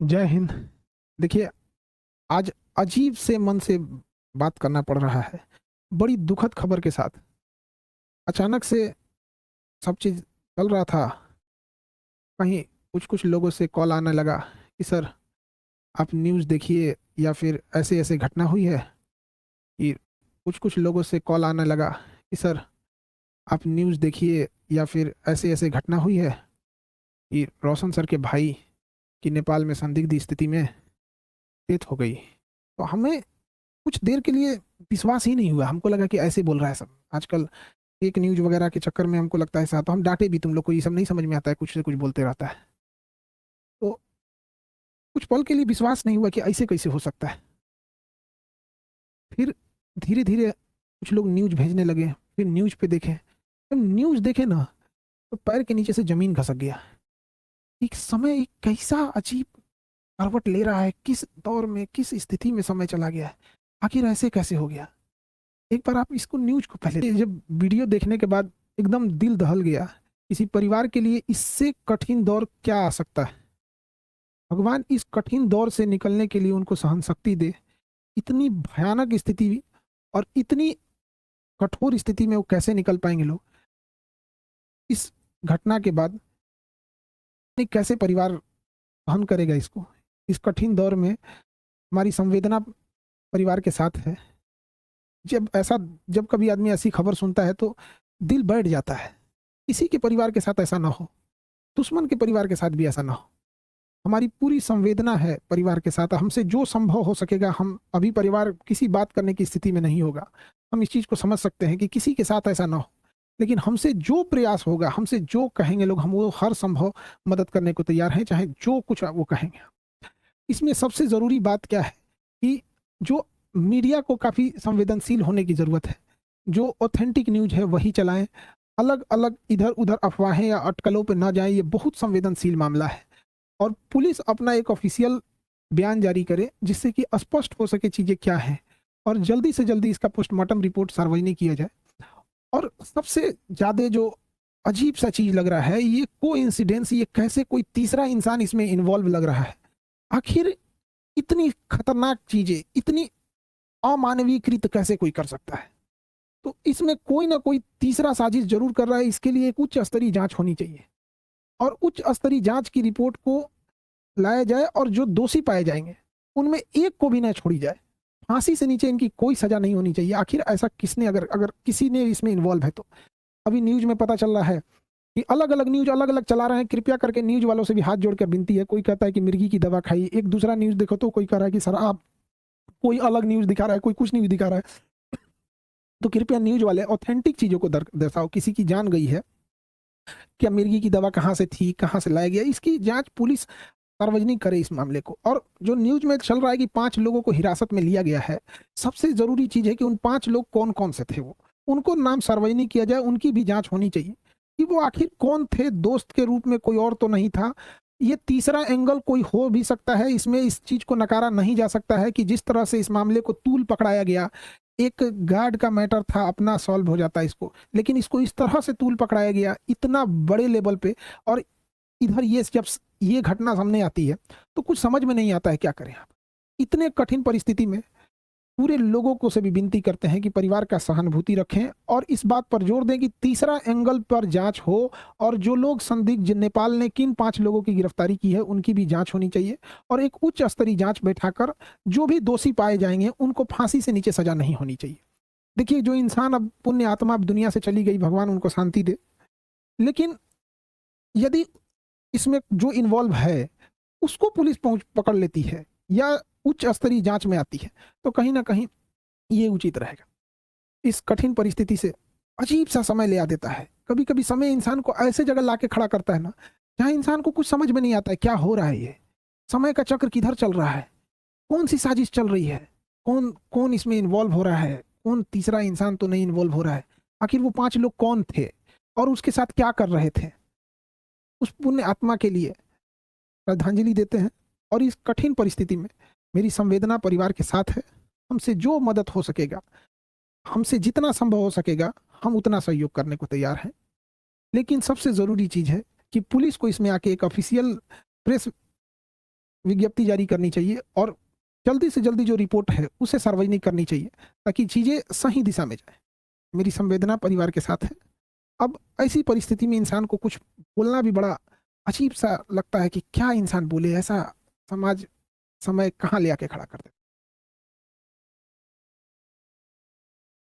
जय हिंद। देखिए, आज अजीब से मन से बात करना पड़ रहा है। बड़ी दुखद खबर के साथ अचानक से सब चीज़ चल रहा था। कहीं कुछ-कुछ लोगों से कॉल आने लगा कि सर आप न्यूज़ देखिए, या फिर ऐसे-ऐसे घटना हुई है। कि कुछ-कुछ लोगों से कॉल आने लगा कि सर आप न्यूज़ देखिए, या फिर ऐसे-ऐसे घटना हुई है कि रोशन सर के भाई की नेपाल में संदिग्ध स्थिति में डेथ हो गई। तो हमें कुछ देर के लिए विश्वास ही नहीं हुआ। हमको लगा कि ऐसे बोल रहा है सब। आजकल फेक न्यूज़ वगैरह के चक्कर में हमको लगता है ऐसा, तो हम डाँटे भी, तुम लोग को ये सब नहीं समझ में आता है, कुछ से कुछ बोलते रहता है। तो कुछ पल के लिए विश्वास नहीं हुआ कि ऐसे कैसे हो सकता है। फिर धीरे-धीरे कुछ लोग न्यूज़ भेजने लगे, फिर न्यूज़ पे देखे। जब न्यूज़ देखे ना, तो पैर के नीचे से ज़मीन खसक गया। एक समय एक कैसा अजीब करवट ले रहा है, किस दौर में, किस स्थिति में समय चला गया है। आखिर ऐसे कैसे हो गया? एक बार आप इसको न्यूज़ को पहले जब वीडियो देखने के बाद एकदम दिल दहल गया। किसी परिवार के लिए इससे कठिन दौर क्या आ सकता है? भगवान इस कठिन दौर से निकलने के लिए उनको सहन शक्ति दे। इतनी भयानक स्थिति और इतनी कठोर स्थिति में वो कैसे निकल पाएँगे लोग? इस घटना के बाद नहीं, कैसे परिवार सहन करेगा इसको? इस कठिन दौर में हमारी संवेदना परिवार के साथ है। जब ऐसा जब कभी आदमी ऐसी खबर सुनता है तो दिल बैठ जाता है। किसी के परिवार के साथ ऐसा ना हो, दुश्मन के परिवार के साथ भी ऐसा ना हो। हमारी पूरी संवेदना है परिवार के साथ। हमसे जो संभव हो सकेगा, हम अभी परिवार किसी बात करने की स्थिति में नहीं होगा। हम इस चीज़ को समझ सकते हैं कि किसी के साथ ऐसा ना हो। लेकिन हमसे जो प्रयास होगा, हमसे जो कहेंगे लोग, हम वो हर संभव मदद करने को तैयार हैं, चाहे जो कुछ वो कहेंगे। इसमें सबसे ज़रूरी बात क्या है कि जो मीडिया को काफ़ी संवेदनशील होने की ज़रूरत है। जो ऑथेंटिक न्यूज़ है वही चलाएँ। अलग-अलग इधर-उधर अफ़वाहें या अटकलों पे ना जाएँ, ये बहुत संवेदनशील मामला है। और पुलिस अपना एक ऑफ़िशियल बयान जारी करे, जिससे कि स्पष्ट हो सके चीज़ें क्या हैं, और जल्दी से जल्दी इसका पोस्टमार्टम रिपोर्ट सार्वजनिक किया जाए। और सबसे ज़्यादा जो अजीब-सा चीज़ लग रहा है, ये कोइंसिडेंस, ये कैसे कोई तीसरा इंसान इसमें इन्वॉल्व लग रहा है। आखिर इतनी खतरनाक चीज़ें, इतनी अमानवीकृत कैसे कोई कर सकता है? तो इसमें कोई ना कोई तीसरा साजिश ज़रूर कर रहा है। इसके लिए एक उच्च स्तरीय जाँच होनी चाहिए, और उच्च स्तरीय जाँच की रिपोर्ट को लाया जाए, और जो दोषी पाए जाएँगे, उनमें एक को भी ना छोड़ी जाए। फांसी से नीचे इनकी कोई सज़ा नहीं होनी चाहिए। आखिर ऐसा किसने, अगर अगर किसी ने इसमें इन्वॉल्व है तो? अभी न्यूज़ में पता चल रहा है कि अलग-अलग न्यूज़ अलग-अलग चला रहे हैं। कृपया करके न्यूज़ वालों से भी हाथ जोड़ के विनती है। कोई कहता है कि मिर्गी की दवा खाइए, एक दूसरा न्यूज़ देखो तो कोई कह रहा है कि शराब, कोई अलग न्यूज़ दिखा रहा है, कोई कुछ न्यूज़ दिखा रहा है। तो कृपया न्यूज़ वाले ऑथेंटिक चीज़ों को दर्शाओ। किसी की जान गई है, क्या मिर्गी की दवा कहाँ से थी, कहाँ से लाया गया, इसकी जाँच पुलिस सार्वजनिक करे इस मामले को। और जो न्यूज़ में चल रहा है कि 5 लोगों को हिरासत में लिया गया है, सबसे ज़रूरी चीज़ है कि उन 5 लोग कौन-कौन से थे वो? उनको नाम सार्वजनिक किया जाए, उनकी भी जाँच होनी चाहिए कि वो आखिर कौन थे, दोस्त के रूप में कोई और तो नहीं था। ये तीसरा एंगल कोई हो भी सकता है, इसमें इस चीज़ को नकारा नहीं जा सकता है कि जिस तरह से इस मामले को तूल पकड़ाया गया, एक गार्ड का मैटर था, अपना सॉल्व हो जाता इसको। लेकिन इसको इस तरह से तूल पकड़ाया गया, इतना बड़े लेवल पे। और इधर ये जब ये घटना सामने आती है, तो कुछ समझ में नहीं आता है क्या करें आप। इतने कठिन परिस्थिति में पूरे लोगों को से भी विनती करते हैं कि परिवार का सहानुभूति रखें, और इस बात पर जोर दें कि तीसरा एंगल पर जांच हो, और जो लोग संदिग्ध, नेपाल ने किन 5 लोगों की गिरफ्तारी की है, उनकी भी जांच होनी चाहिए। और एक उच्च स्तरीय जांच बैठाकर जो भी दोषी पाए जाएंगे, उनको फांसी से नीचे सजा नहीं होनी चाहिए। देखिए, जो इंसान अब पुण्य आत्मा अब दुनिया से चली गई, भगवान उनको शांति दे। लेकिन यदि इसमें जो इन्वॉल्व है, उसको पुलिस पहुँच पकड़ लेती है, या उच्च स्तरीय जाँच में आती है, तो कहीं न कहीं ये उचित रहेगा। इस कठिन परिस्थिति से अजीब-सा समय ले आ देता है। कभी-कभी समय इंसान को ऐसे जगह लाके खड़ा करता है ना, जहाँ इंसान को कुछ समझ में नहीं आता है, क्या हो रहा है ये? समय का चक्र किधर चल रहा है? कौन-सी साजिश चल रही है? कौन कौन इसमें इन्वॉल्व हो रहा है? कौन तीसरा इंसान तो नहीं इन्वॉल्व हो रहा है? आखिर वो 5 लोग कौन थे? और उसके साथ क्या कर रहे थे? उस पुण्य आत्मा के लिए श्रद्धांजलि देते हैं। और इस कठिन परिस्थिति में मेरी संवेदना परिवार के साथ है। हमसे जो मदद हो सकेगा, हमसे जितना संभव हो सकेगा, हम उतना सहयोग करने को तैयार हैं। लेकिन सबसे ज़रूरी चीज़ है कि पुलिस को इसमें आके एक ऑफ़िशियल प्रेस विज्ञप्ति जारी करनी चाहिए और जल्दी से जल्दी जो रिपोर्ट है उसे सार्वजनिक करनी चाहिए ताकि चीज़ें सही दिशा में जाए। मेरी संवेदना परिवार के साथ है। अब ऐसी परिस्थिति में इंसान को कुछ बोलना भी बड़ा अजीब सा लगता है कि क्या इंसान बोले, ऐसा समाज समय कहाँ ले आके खड़ा कर दे।